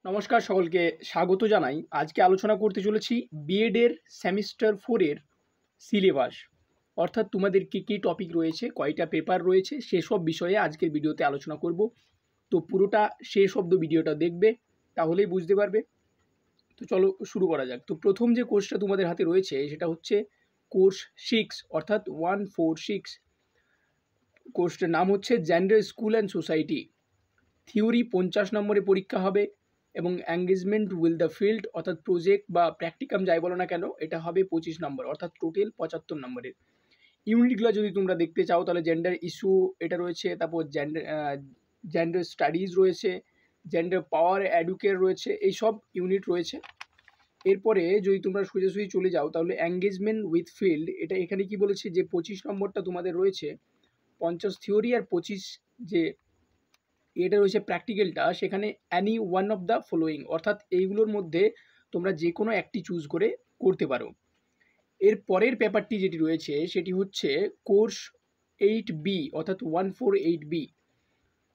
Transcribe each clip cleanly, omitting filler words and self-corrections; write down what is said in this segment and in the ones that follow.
নমস্কার সকলকে স্বাগত জানাই। আজকে আলোচনা করতে চলেছি বিএড এর সেমিস্টার 4 এর সিলেবাস, অর্থাৎ তোমাদের কী কী টপিক রয়েছে, কয়টা পেপার রয়েছে, সেসব বিষয়ে আজকের ভিডিওতে আলোচনা করব। তো পুরোটা শেষ অবধ ভিডিওটা দেখবে, তাহলেই বুঝতে পারবে। তো চলো শুরু করা যাক। তো প্রথম যে কোর্সটা তোমাদের হাতে রয়েছে সেটা হচ্ছে কোর্স 6, অর্থাৎ 146। কোর্সটার নাম হচ্ছে gender, school and society. Theory 50 নম্বরে পরীক্ষা হবে এবং এঙ্গেজমেন্ট উইথ দ্য ফিল্ড অর্থাৎ প্রজেক্ট বা প্র্যাকটিকাম যাই বলো না কেন, এটা হবে 25 নম্বর, অর্থাৎ টোটাল 75 নম্বরের। ইউনিটগুলো যদি তোমরা দেখতে চাও তাহলে জেন্ডার ইস্যু এটা রয়েছে, তারপর জেন্ডার স্টাডিজ রয়েছে, জেন্ডার পাওয়ার এডুকেট রয়েছে, এইসব ইউনিট রয়েছে। এরপরে যদি তোমরা সোজাসুজি চলে যাও তাহলে এঙ্গেজমেন্ট উইথ ফিল্ড, এটা এখানে কি বলেছে যে 25 নম্বরটা তোমাদের রয়েছে 50 থিওরি আর 25 যে এটা রয়েছে প্র্যাকটিক্যালটা, সেখানে any one of the following, অর্থাৎ এইগুলোর মধ্যে তোমরা যে কোনো একটি চুজ করে করতে পারো। এর পরের পেপারটি যেটি রয়েছে সেটি হচ্ছে কোর্স 8B, অর্থাৎ 148B।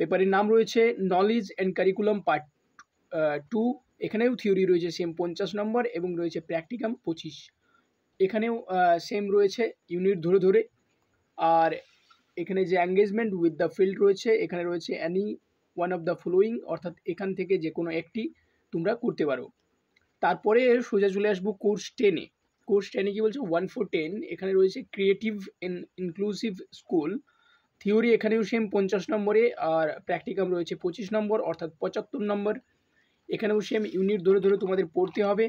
পেপারের নাম রয়েছে নলেজ অ্যান্ড কারিকুলাম পার্ট 2। এখানেও থিওরি রয়েছে সেম 50 নম্বর এবং রয়েছে প্র্যাকটিকাম 25। এখানেও সেম রয়েছে ইউনিট ধরে ধরে। আর এখানে যে এঙ্গেজমেন্ট উইথ দ্য ফিল্ড রয়েছে, এখানে রয়েছে any one of the following, অর্থাৎ এখান থেকে যে কোনো একটি তোমরা করতে পারো। তারপরে সোজা চলে আসবো কোর্স 10-এ। কোর্স 10-এ কী বলছে 1410, এখানে রয়েছে ক্রিয়েটিভ ইনক্লুসিভ স্কুল। থিওরি এখানেও সেম 50 নম্বরে আর প্র্যাকটিকাম রয়েছে 25 নম্বর, অর্থাৎ 75 নম্বর। এখানেও সেম ইউনিট ধরে ধরে তোমাদের পড়তে হবে,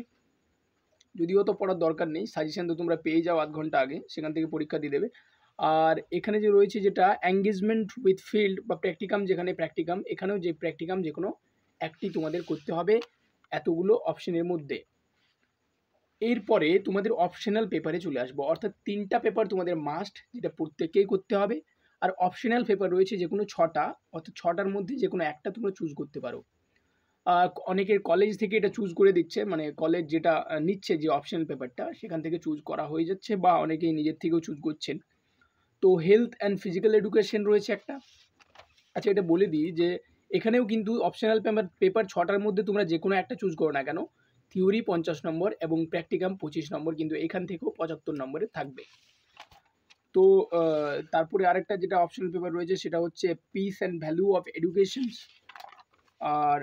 যদিও তো পড়ার দরকার নেই, সাজেশন তো তোমরা পেয়ে যাও আধ ঘন্টা আগে, সেখান থেকে পরীক্ষা দিয়ে দেবে। আর এখানে যে রয়েছে যেটা এঙ্গেজমেন্ট উইথ ফিল্ড বা প্র্যাকটিকাম, যেখানে প্র্যাকটিকাম, এখানেও যে প্র্যাকটিকাম যে কোনো একটি তোমাদের করতে হবে এতগুলো অপশনের মধ্যে। এরপরে তোমাদের অপশনাল পেপারে চলে আসবো, অর্থাৎ 3টা পেপার তোমাদের মাস্ট, যেটা প্রত্যেককেই করতে হবে। আর অপশনাল পেপার রয়েছে যে কোনো 6টা, অর্থাৎ 6টার মধ্যে যে কোনো একটা তোমরা চুজ করতে পারো। অনেকের কলেজ থেকে এটা চুজ করে দিচ্ছে, মানে কলেজ যেটা নিচ্ছে যে অপশনাল পেপারটা সেখান থেকে চুজ করা হয়ে যাচ্ছে, বা অনেকেই নিজের থেকেও চুজ করছেন। তো হেলথ অ্যান্ড ফিজিক্যাল এডুকেশন রয়েছে একটা। আচ্ছা, এটা বলে দিই যে এখানেও কিন্তু অপশনাল পেপার 6টার মধ্যে তোমরা যে কোনো একটা চুজ করো না কেন, থিওরি 50 নম্বর এবং প্র্যাকটিকাম 25 নম্বর, কিন্তু এখান থেকেও 75 নম্বরে থাকবে। তো তারপরে আরেকটা যেটা অপশনাল পেপার রয়েছে সেটা হচ্ছে peace and value of education. আর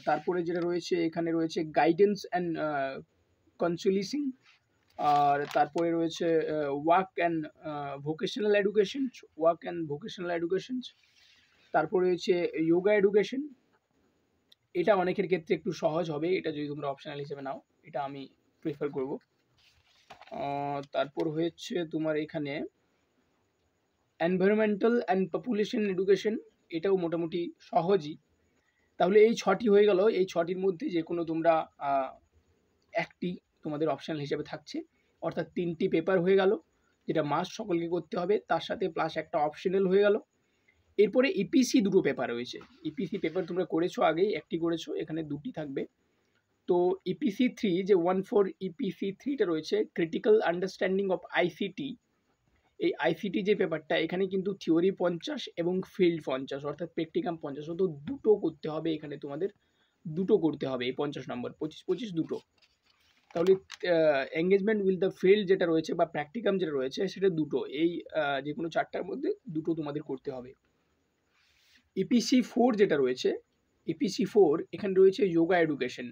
তারপরে যেটা রয়েছে এখানে রয়েছে গাইডেন্স অ্যান্ড কনসুলেশন। আর তারপরে রয়েছে ওয়ার্ক অ্যান্ড ভোকেশনাল এডুকেশন। তারপরে রয়েছে যোগা এডুকেশন। এটা অনেকের ক্ষেত্রে একটু সহজ হবে, এটা যদি তোমরা অপশনাল হিসেবে নাও, এটা আমি প্রেফার করব। তারপর হচ্ছে তোমার এখানে এনভায়রনমেন্টাল অ্যান্ড পপুলেশন এডুকেশন, এটাও মোটামুটি সহজই। তাহলে এই 6টি হয়ে গেল। এই 6টির মধ্যে যে কোনো তোমরা একটি তোমাদের অপশনাল হিসেবে থাকছে, অর্থাৎ 3টি পেপার হয়ে গেল যেটা মাস্ট সকলকে করতে হবে, তার সাথে প্লাস একটা অপশনাল হয়ে গেল। এরপরে ইপিসি 2টো পেপার রয়েছে। ইপিসি পেপার তোমরা করেছো আগেই, একটি করেছো, এখানে 2টি থাকবে। তো ইপিসি 3 যে 14 ইপিসি 3টা রয়েছে, ক্রিটিক্যাল আন্ডারস্ট্যান্ডিং অফ আইসিটি। এই আইসিটি যে পেপারটা, এখানে কিন্তু থিওরি 50 এবং ফিল্ড 50, অর্থাৎ প্র্যাকটিকাম 50, তো দুটো করতে হবে এখানে তোমাদের, দুটো করতে হবে এই 50 নম্বর, 25 দুটো। তাহলে এঙ্গেজমেন্ট উইথ দ্য ফিল্ড যেটা রয়েছে বা প্র্যাকটিকাম যেটা রয়েছে সেটা দুটো, এই যে কোনো 4টার মধ্যে দুটো তোমাদের করতে হবে। ইপিসি 4 যেটা রয়েছে, ইপিসি 4 এখানে রয়েছে yoga education,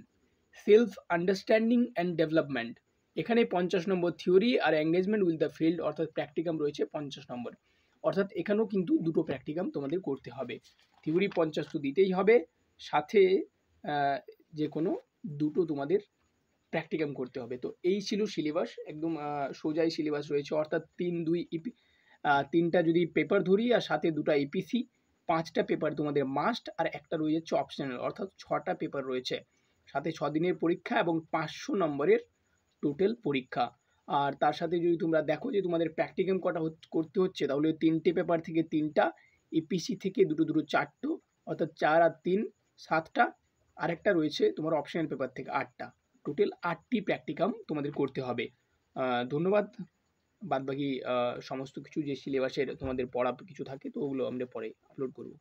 self understanding and development. এখানে 50 নম্বর থিওরি আর এঙ্গেজমেন্ট উইথ দ্য ফিল্ড অর্থাৎ প্র্যাকটিকাম রয়েছে 50 নম্বর, অর্থাৎ এখানেও কিন্তু দুটো প্র্যাকটিকাম তোমাদের করতে হবে। থিওরি 50 তো দিতেই হবে, সাথে যে কোনো দুটো তোমাদের প্র্যাকটিকাম করতে হবে। তো এই ছিল সিলেবাস, একদম সোজাই সিলেবাস রয়েছে, অর্থাৎ 3-2 3টা যদি পেপার ধরি আর সাথে 2টা ইপিসি, 5টা পেপার তোমাদের মাস্ট আর একটা রয়ে যাচ্ছে অপশনাল, অর্থাৎ 6টা পেপার রয়েছে, সাথে 6 দিনের পরীক্ষা এবং 500 নম্বরের টোটাল পরীক্ষা। আর তার সাথে যদি তোমরা দেখো যে তোমাদের প্র্যাকটিকাম কটা করতে হচ্ছে, তাহলে 3টে পেপার থেকে 3টা, ইপিসি থেকে দুটো 4টো, অর্থাৎ 4 আর 3 7টা, আরেকটা রয়েছে তোমার অপশনাল পেপার থেকে 8টা, টোটাল 8টি প্র্যাকটিকাম তোমাদের করতে হবে। ধন্যবাদ। বাদবাকি সমস্ত কিছু যে সিলেবাসের তোমাদের পড়া কিছু থাকে তো ওগুলো আমরা পরে আপলোড করব।